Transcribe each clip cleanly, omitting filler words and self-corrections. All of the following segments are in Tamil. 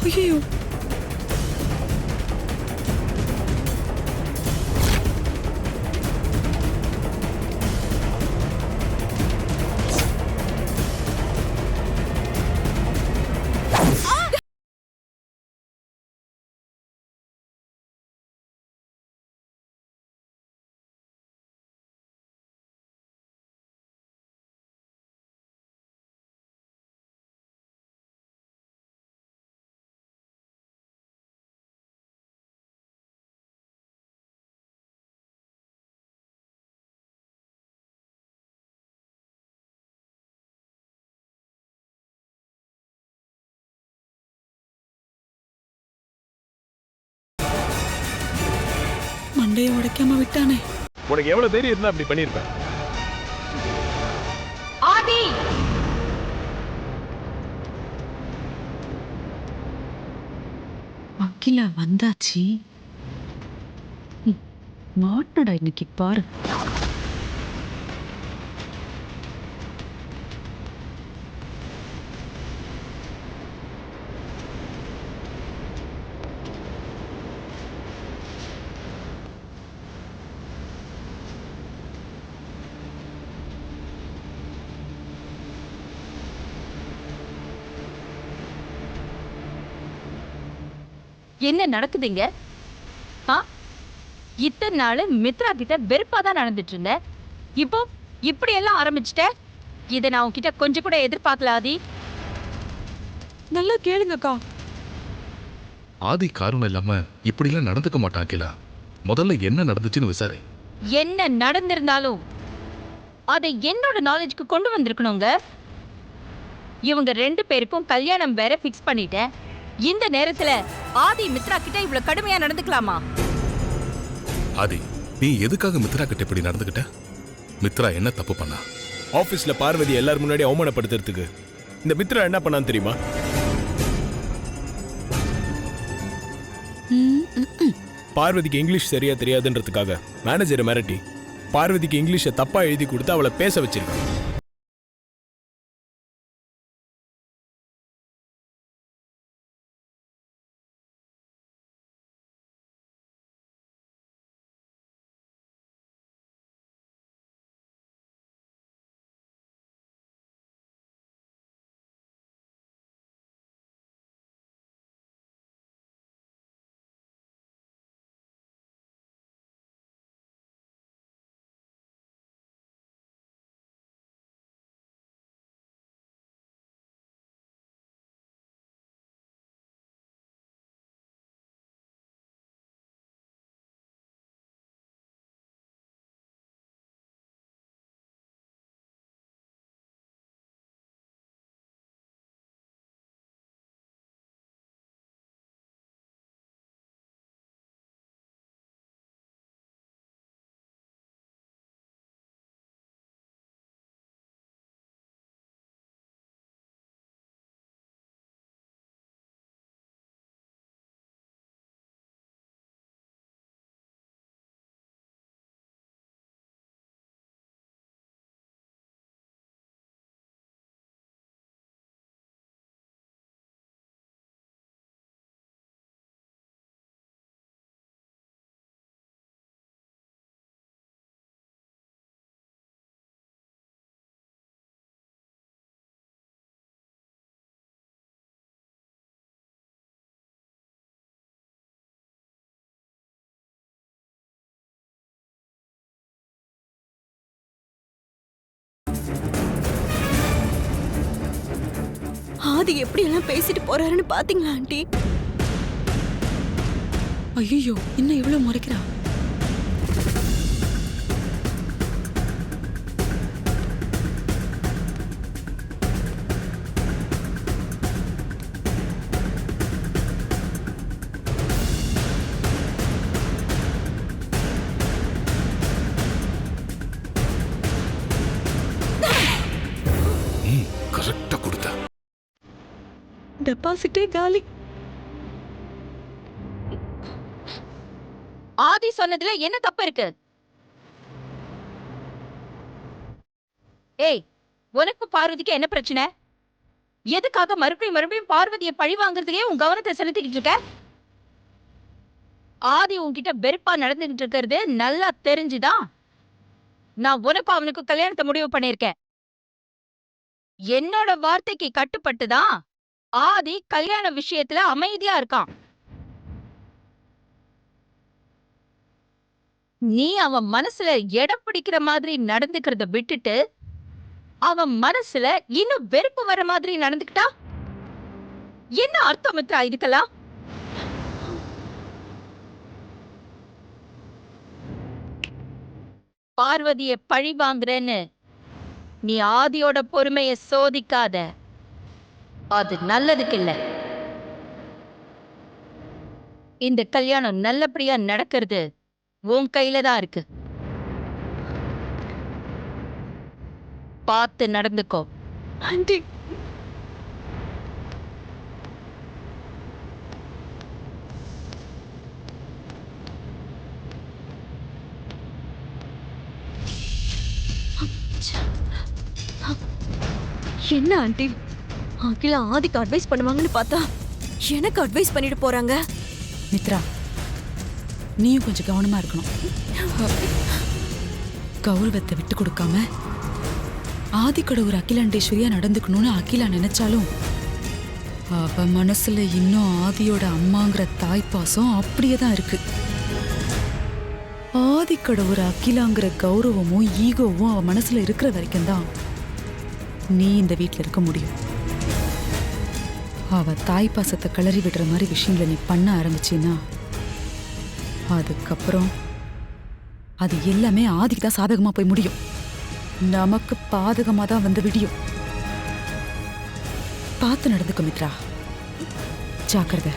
ஐயோ, மண்டையை உடைக்காம விட்டானே. உனக்கு எவ்வளவு தைரியம் இருந்தா அப்படி பண்ணிருப்பேன்? ஆதி, அகிலா வந்தாச்சு. மாட்டடா இன்னைக்கு பாரு. என்ன நடக்குதுங்க? இத்தனை நாள் மித்ரா கிட்ட வெறுப்பா தான் நடந்துட்டு இருந்தேன். இப்போ இப்படி எல்லாம் ஆரம்பிச்சிட்ட. இதை நான் உன்கிட்ட கொஞ்சம் கூட எதிர்பார்க்கல ஆதி. நல்லா கேளுங்கக்கா. ஆதி காரணம் இல்லாம இப்படி எல்லாம் நடந்துக்க மாட்டான் அகிலா. முதல்ல என்ன நடந்துச்சுன்னு விசாரி. என்ன நடந்திருந்தாலும் அதை என்னோட நாலேஜ்க்கு கொண்டு வந்திருக்கணுங்க. இவங்க 2 பேருக்கும் கல்யாணம் வேற ஃபிக்ஸ் பண்ணிட்டேன். இந்த நேரத்துல ஆதி மித்ரா கிட்ட இவ்வளவு கடுமையா நடந்துக்கலாமா? ஆதி, நீ எதுக்காக மித்ரா கிட்ட இப்படி நடந்துக்கிட்ட? மித்ரா என்ன தப்பு பண்ணா? ஆபீஸ்ல பார்வதி எல்லாரும் முன்னாடி அவமானப்படுத்துறதுக்கு இந்த மித்ரா என்ன பண்ணான்னு தெரியுமா? பார்வதிக்கு இங்கிலீஷ் சரியா தெரியாதுன்றதுக்காக மேனேஜரை மிரட்டி பார்வதிக்கு இங்கிலீஷை தப்பா எழுதி கொடுத்து அவளை பேச வச்சிருக்கான். ஆதி எப்படி எல்லாம் பேசிட்டு போறாருன்னு பாத்தீங்களா ஆண்டி? ஐயோ, இன்னும் இவ்வளவு முறைக்கிறா. கரெக்டா கொடுத்த. டெபாசிட்டே காலி. ஆதி சொன்னதுல என்ன தப்பு இருக்கு? ஏய், உனக்கு பார்வதிக்கு என்ன பிரச்சனை? எதுக்காக மறுபடியும் மறுபடியும் பார்வதியை பழி வாங்குறதுக்கே உன் கவனத்தை செலுத்திக்கிட்டு இருக்க? ஆதி உன்கிட்ட வெறுப்பா நடந்துகிட்டு இருக்கிறது நல்லா தெரிஞ்சுதான் நான் உனக்கு அவனுக்கு கல்யாணத்தை முடிவு பண்ணிருக்கேன். என்னோட வார்த்தைக்கு கட்டுப்பட்டுதான் ஆதி கல்யாண விஷயத்துல அமைதியா இருக்கான். நீ அவன் மனசுல எடம் பிடிக்கிற மாதிரி நடந்துக்கிறத விட்டுட்டு அவன் மனசுல இன்னும் வெறுப்பு வர மாதிரி நடந்துக்கிட்டா என்ன அர்த்தம் மித்ரா இதுக்கெல்லாம்? பார்வதிய பழி வாங்குறேன்னு நீ ஆதியோட பொறுமைய சோதிக்காத. அது நல்லதுக்கு இல்ல. இந்த கல்யாணம் நல்லபடியா நடக்கிறது உன் கையில தான் இருக்கு. பார்த்து நடந்துக்கோ. ஆண்டி, என்ன ஆண்டி, அகிலா ஆதிக்கு அட்வைஸ் பண்ணுவாங்கன்னு பார்த்தா எனக்கு அட்வைஸ் பண்ணிட்டு போறாங்க. மித்ரா, நீயும் கொஞ்சம் கவனமா இருக்கணும். கௌரவத்தை விட்டு கொடுக்காம ஆதிக்கட ஒரு அகிலாண்டேஸ்வரியா நடந்துக்கணும்னு அகிலா நினைச்சாலும் அவ மனசுல இன்னும் ஆதியோட அம்மாங்கிற தாய்ப்பாசம் அப்படியே தான் இருக்கு. ஆதிக்கட ஒரு அகிலாங்கிற கௌரவமும் ஈகோவும் அவ மனசுல இருக்கிற வரைக்கும் தான் நீ இந்த வீட்டுல இருக்க முடியும். அவ தாய் பாசத்தை கிளறி விடுற மாதிரி விஷயங்களை நீ பண்ண ஆரம்பிச்சின்னா அதுக்கப்புறம் அது எல்லாமே ஆதிக்கு தான் சாதகமா போய் முடியும். நமக்கு பாதகமா தான் வந்து விடியும். பார்த்து நடந்துக்க மித்ரா, ஜாக்கிரதை.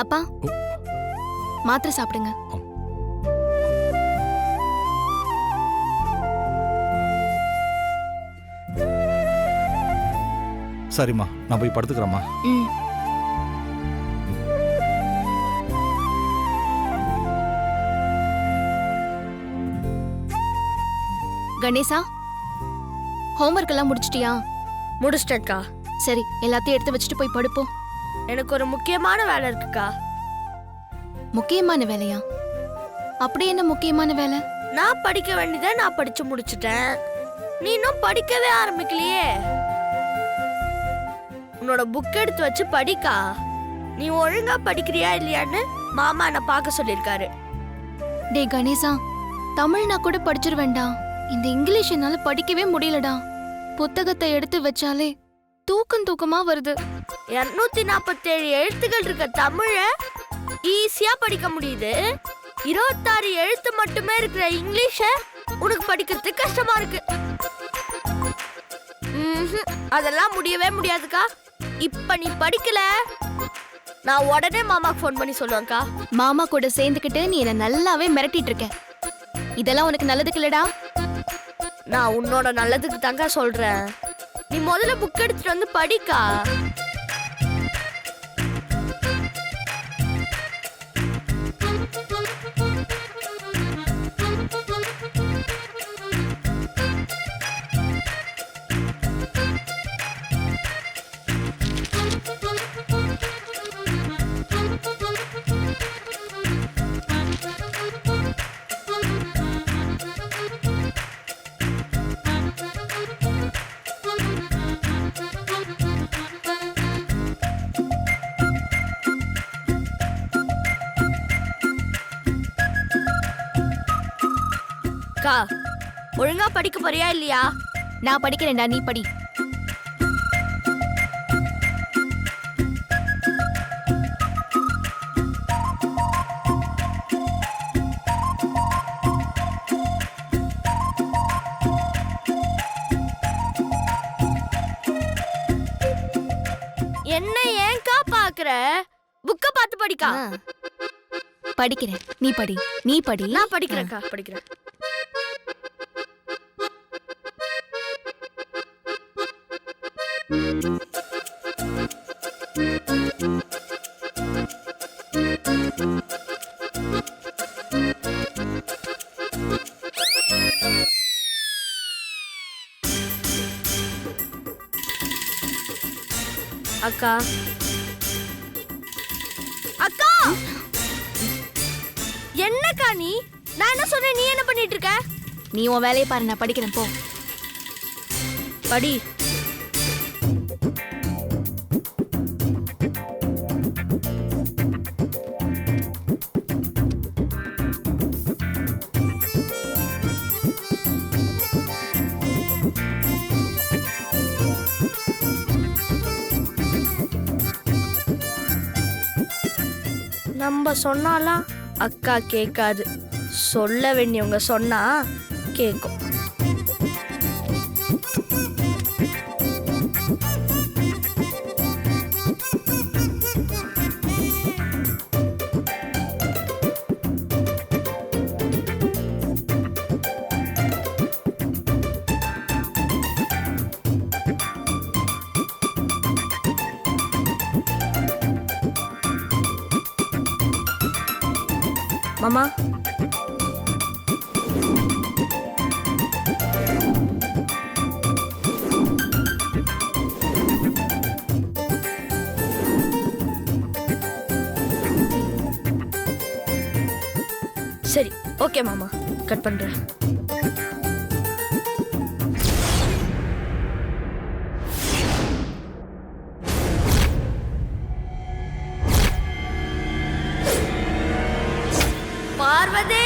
அப்பா, மாத்திரை சாப்பிடுங்க. சரிம்மா, நான் போய் படுத்துக்கிறேம்மா. ம். கணேசா, ஹோம்ஒர்க் எல்லாம் முடிச்சிட்டியா? முடிச்சிட்டேன்க்கா. சரி, எல்லாத்தையும் எடுத்து வச்சுட்டு போய் படுப்போம். எனக்கு ஒரு முக்கியமான வேலை இருக்குக்கா. முக்கியமான வேலையா? அப்படி என்ன முக்கியமான வேலை? நான் படிக்க வேண்டியதை நான் படிச்சு முடிச்சிட்டேன். நீ இன்னும் படிக்கவே ஆரம்பிக்கலையே. உன்னோட புக் எடுத்து வச்சு படிக்கா. நீ ஒழுங்கா படிக்கிறியா இல்லையான்னு மாமா என்ன பார்க்க சொல்லியிருக்காரு. டே கணேசா, தமிழ்னா கூட படிச்சிருவேண்டா. இந்த இங்கிலீஷ் என்னால படிக்கவே முடியலடா. புத்தகத்தை எடுத்து வச்சாலே தூக்கமா வருது. 247 எழுத்துக்கள் இருக்க தமிழ ஈஸியா படிக்க முடியுது. 26 எழுத்து மட்டுமே இருக்கிற இங்கிலீஷ உனக்கு படிக்கிறதுக்கு கஷ்டமா இருக்கு. அதெல்லாம் முடியவே முடியாதுக்கா. இப்ப நீ படிக்கல, நான் உடனே மாமாக்கு ஃபோன் பண்ணி சொல்லுவேன்க்கா. மாமா கூட சேர்ந்துக்கிட்டு நீ என்ன நல்லாவே மிரட்டிட்டு இருக்க. இதெல்லாம் உனக்கு நல்லதுக்கு இல்லடா. நான் உன்னோட நல்லதுக்கு தாங்க சொல்றேன். நீ முதல்ல புக் எடுத்துட்டு வந்து படிக்கா. அக்கா, ஒழுங்கா படிக்க போறியா இல்லையா? நான் படிக்கிறேன்டா, நீ படி. என்ன ஏன்க்கா பாக்குற? புக்க பார்த்து படிக்கா. படிக்கிறேன், நீ படி. நீ படி. நான் படிக்கிறேன்க்கா, படிக்கிறேன். அக்கா அக்கா என்னக்கா நீ? நான் என்ன சொன்னேன், நீ என்ன பண்ணிட்டு இருக்க? நீ உன் வேலையை பாரு, நான் படிக்கிறேன் போ. படி. நம்ம சொன்னாலாம் அக்கா கேட்காது, சொல்ல வேண்டியவங்க சொன்னா கேட்கும். மாமா சரி, ஓகே மாமா, கட் பண்றேன். பார்வதி,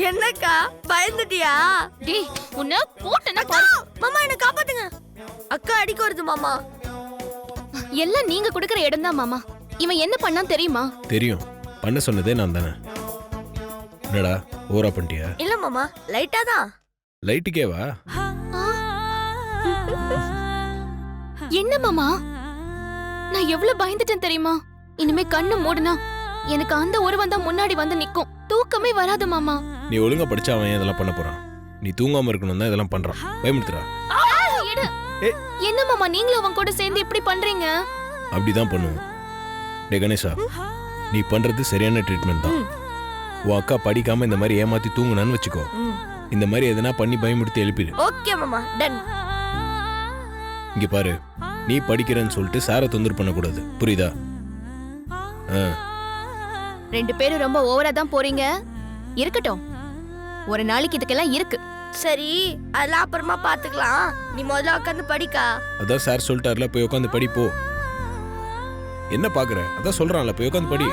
என்னக்கா பயந்துட்டியா? டேய் உன்னை போட்டேன்னா அக்கா, மாமா என்ன காப்பாத்துங்க, அக்கா அடிக்க வருது மாமா. எல்லாம் நீங்க கொடுக்கற இடம் தான் மாமா. இவன் என்ன பண்ணான் தெரியுமா? தெரியும், பண்ண சொன்னதே நான் தானே. என்னடா ஓரா பண்ணிட்டியா? இல்ல மாமா, லைட்டா தான். லைட்டுக்கேவா? என்ன மாமா, நான் எவ்வளவு பயந்துட்டேன் தெரியுமா? இனிமே கண்ணு மூடுனா எனக்கு அந்த ஒருவன் தான் முன்னாடி வந்து நிக்கும். தூக்கமே வராது மாமா. நீ ஒழுங்கா படிச்சா அவன் ஏன் இதெல்லாம் பண்ண போறான்? நீ தூங்காம இருக்கணும் தான் இதெல்லாம் பண்றான். பயமுடுத்துறா. எடு. என்ன மாமா, நீங்களும் அவன் கூட சேர்ந்து இப்படி பண்றீங்க? அப்படிதான் பண்ணுவோம். டே கணேசா, நீ பண்றது சரியான ட்ரீட்மெண்ட் தான். உன் அக்கா படிக்காம இந்த மாதிரி ஏமாத்தி தூங்குனான்னு வச்சுக்கோ, இந்த மாதிரி எதனா பண்ணி பயமுடுத்தி எழுப்பிடு. ஓகே மாமா, டன். இங்க பாரு, நீ படிக்கிறேன்னு சொல்லிட்டு சாரை தொந்தரவு பண்ணக்கூடாது, புரியுதா? ரெண்டு பேரும் ரொம்ப ஓவரா தான் போறீங்க. இருக்கட்டும், ஒரு நாளைக்கு இதுக்கெல்லாம் இருக்கு. சரி, அதெல்லாம் அப்புறமா பாத்துக்கலாம். நீ முதல்ல உட்காந்து படிக்கா. அதான் சார் சொல்லிட்டார்ல, போய் உட்காந்து படி போ. என்ன பாக்குற? அதான் சொல்றான்ல, போய் உட்காந்து படி.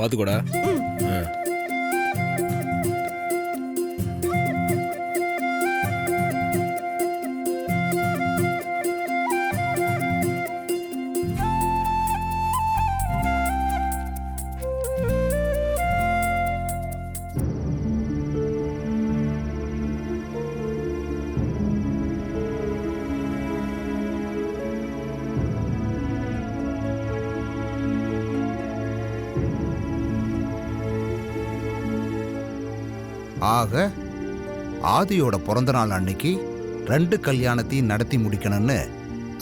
பாத்துக்கோடா. ஆக ஆதியோட பிறந்த நாள் அன்னைக்கு 2 கல்யாணத்தையும் நடத்தி முடிக்கணும்னு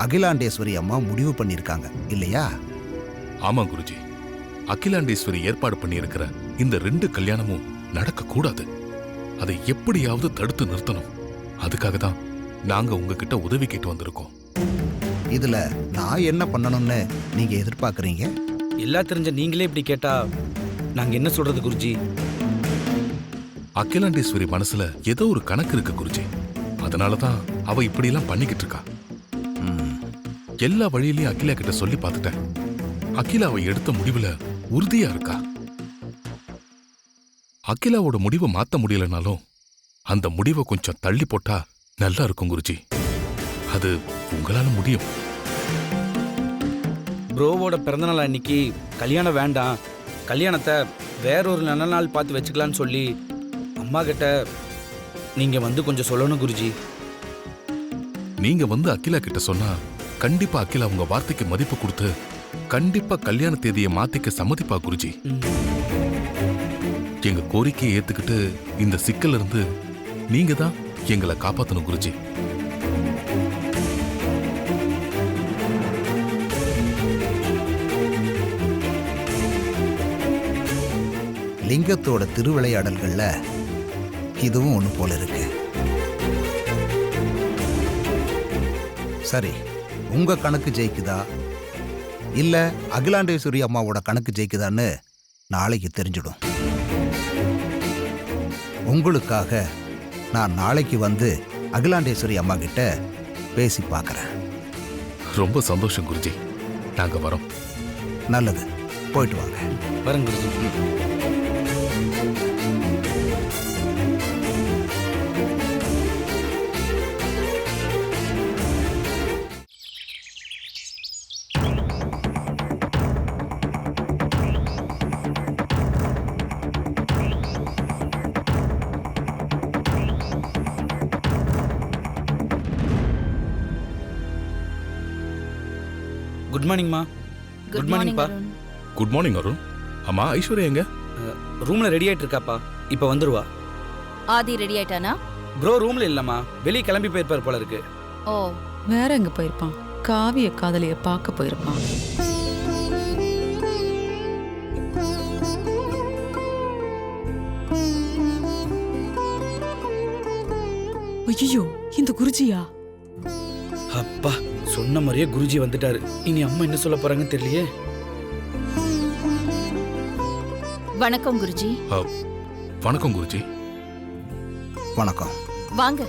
அகிலாண்டேஸ்வரி அம்மா முடிவு பண்ணியிருக்காங்க இல்லையா? ஆமா குருஜி, அகிலாண்டேஸ்வரி ஏற்பாடு பண்ணியிருக்கிற இந்த 2 கல்யாணமும் நடக்க கூடாது. அதை எப்படியாவது தடுத்து நிறுத்தணும். அதுக்காக தான் நாங்க உங்ககிட்ட உதவி கேட்டு வந்திருக்கோம். இதுல நான் என்ன பண்ணணும்னு நீங்க எதிர்பார்க்கறீங்க? எல்லாம் தெரிஞ்ச நீங்களே இப்படி கேட்டா நாங்க என்ன சொல்றது குருஜி? அகிலாண்டேஸ்வரி மனசுல ஏதோ ஒரு கணக்கு இருக்கு குருஜி. அதனாலதான் அவ இப்படி எல்லாம் பண்ணிக்கிட்டு இருக்கா. எல்லா வழியிலயும் அகிலா கிட்ட சொல்லி பார்த்துட்டேன். அகிலா அவ எடுத்த முடிவுல உறுதியா இருக்கா. அகிலாவோட முடிவை மாத்த முடியலனாலும் அந்த முடிவை கொஞ்சம் தள்ளி போட்டா நல்லா இருக்கும் குருஜி. அது உங்களால முடியும். ப்ரோவோட பிறந்தநாள் அன்னைக்கு கல்யாணம் வேண்டாம், கல்யாணத்தை வேறொரு நல்ல நாள் பார்த்து வச்சுக்கலான்னு சொல்லி அம்மா கிட்ட நீங்க வந்து கொஞ்சம் சொல்லணும் குருஜி. நீங்க வந்து அகிலா கிட்ட சொன்னா கண்டிப்பா அகிலா உங்க வார்த்தைக்கு மதிப்பு கொடுத்து கண்டிப்பா கல்யாண தேதியை மாத்திக்க சம்மதிப்பா குருஜி. எங்க கோரிக்கையை ஏத்துக்கிட்டு இந்த சிக்கல்ல இருந்து நீங்க தான் எங்களை காப்பாத்தணும் குருஜி. லிங்கத்தோட திருவிளையாடல்கள்ல இதுவும் ஒன்று போல இருக்கு. சரி, உங்க கணக்கு ஜெயிக்குதா இல்ல அகிலாண்டேஸ்வரி அம்மாவோட கணக்கு ஜெயிக்குதான்னு நாளைக்கு தெரிஞ்சிடும். உங்களுக்காக நான் நாளைக்கு வந்து அகிலாண்டேஸ்வரி அம்மா கிட்ட பேசி பார்க்கறேன். ரொம்ப சந்தோஷம் குருஜி. நாங்க வரோம். நல்லது, போயிட்டு வாங்க. வரேன் குருஜி. குட் மார்னிங்மா. குட் மார்னிங்ப்பா. Good morning Arun. அம்மா ஐஸ்வர்யா எங்க? ரூம்ல ரெடி ஆயிட்டு இருக்காப்பா, இப்ப வந்துருவா. ஆதி ரெடி ஆயிட்டானா? ப்ரோ ரூம்ல இல்லம்மா, வெளியே கிளம்பி போயிருப்பார் போல இருக்கு. ஓ, வேற எங்க போயிருப்பான்? காவிய காதலிய பார்க்க போயிருப்பான். ஐயோ, இந்த குருஜியா? அப்பா, சொன்ன மாதிரியே குருஜி வந்துட்டாரு. இனி அம்மா என்ன சொல்ல போறாங்கன்னு தெரியலையே. வணக்கம் குருஜி. வணக்கம் குருஜி. வணக்கம். வாங்க.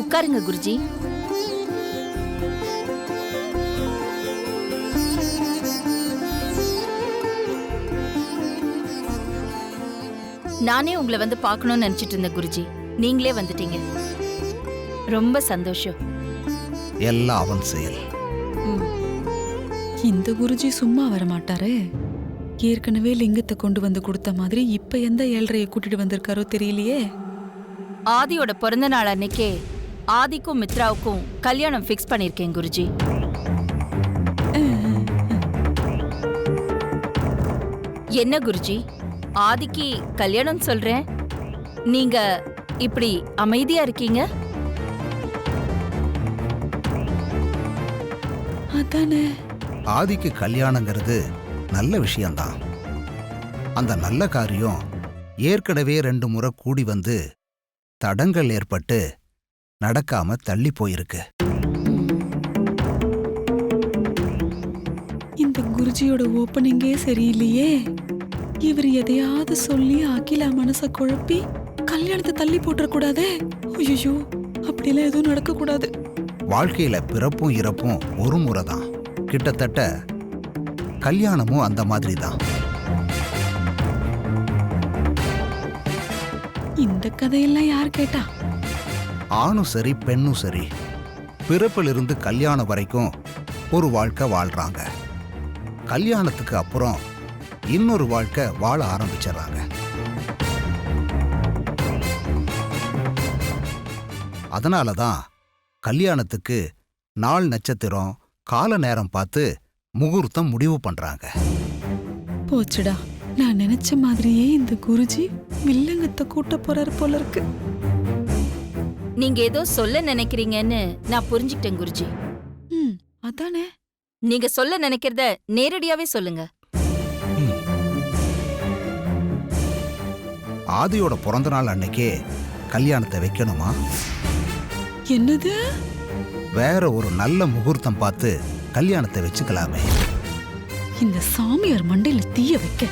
உட்காருங்க குருஜி. நானே உங்களை வந்து பார்க்கணும்னு நினைச்சிட்டு இருந்தேன் குருஜி. நீங்களே வந்துட்டீங்க, ரொம்ப சந்தோஷம். எல்லாம் அவன் செயல். இந்த குருஜி சும்மா வர மாட்டாரே. ஏற்கனவே லிங்கத்தை கொண்டு வந்து கொடுத்த மாதிரி இப்ப எந்த ஏழ்றையை கூட்டிட்டு வந்திருக்காரோ தெரியலையே. ஆதியோட பிறந்த நாள் அன்னைக்கே ஆதிக்கும் மித்ராவுக்கும் கல்யாணம் ஃபிக்ஸ் பண்ணிருக்கேன் குருஜி. என்ன குருஜி, ஆதிக்கு கல்யாணம் சொல்றேன், நீங்க இப்படி அமைதியா இருக்கீங்க? அதானே. ஆதிக்கு கல்யாணங்கிறது நல்ல விஷயம்தான். அந்த நல்ல காரியம் ஏற்கனவே 2 முறை கூடி வந்து தடங்கள் ஏற்பட்டு நடக்காம தள்ளி போயிருக்கு. இந்த குருஜியோட ஓப்பனிங்கே சரியில்லையே. இவர் எதையாவது சொல்லி அகிலா மனச குழப்பி கல்யாணத்தை தள்ளி போட்டுற கூடாதே. ஐயோ, அப்படிலாம் எதுவும் நடக்க கூடாது. வாழ்க்கையில பிறப்பும் இறப்பும் ஒரு முறை தான். கிட்டத்தட்ட கல்யாணமும் அந்த மாதிரி தான். இந்த கதையெல்லாம் யார் கேட்டா? ஆணும் சரி பெண்ணும் சரி, பிறப்பிலிருந்து கல்யாணம் வரைக்கும் ஒரு வாழ்க்கை வாழ்றாங்க. கல்யாணத்துக்கு அப்புறம் இன்னொரு வாழ்க்கை வாழ ஆரம்பிச்சிடறாங்க. அதனால தான் கல்யாணத்துக்கு நாள் நட்சத்திரம் கால நேரம் பார்த்து முகூர்த்தம் முடிவு பண்றாங்க. போச்சுடா, நான் நினைச்ச மாதிரியே இந்த குருஜி வில்லங்கத்தை கூட்ட போறாரு போல இருக்கு. நீங்க ஏதோ சொல்ல நினைக்கிறீங்கன்னு நான் புரிஞ்சுக்கிட்டேன் குருஜி. அதானே. நீங்க சொல்ல நினைக்கிறத நேரடியாவே சொல்லுங்க. ஆதியோட பிறந்த நாள் அன்னைக்கே கல்யாணத்தை வைக்கணுமா? என்னது? வேற ஒரு நல்ல முகூர்த்தம் பார்த்து கல்யாணத்தை வச்சுக்கலாமே. இந்த சாமியார் மண்டையில தீய வைக்க